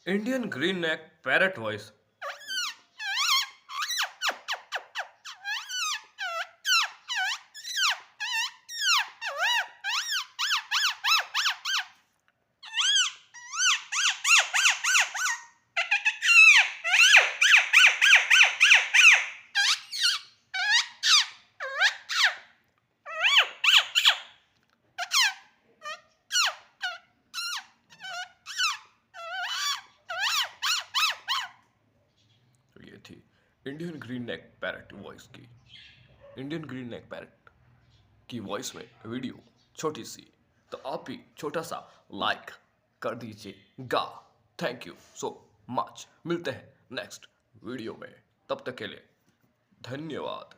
Indian green neck parrot voice. तो ये थी इंडियन ग्रीन नेक पैरट वॉइस की। इंडियन ग्रीन नेक पैरट की वॉइस में वीडियो छोटी सी, तो आप भी छोटा सा लाइक कर दीजिएगा। Thank you so much. मिलते हैं नेक्स्ट वीडियो में, तब तक के लिए धन्यवाद।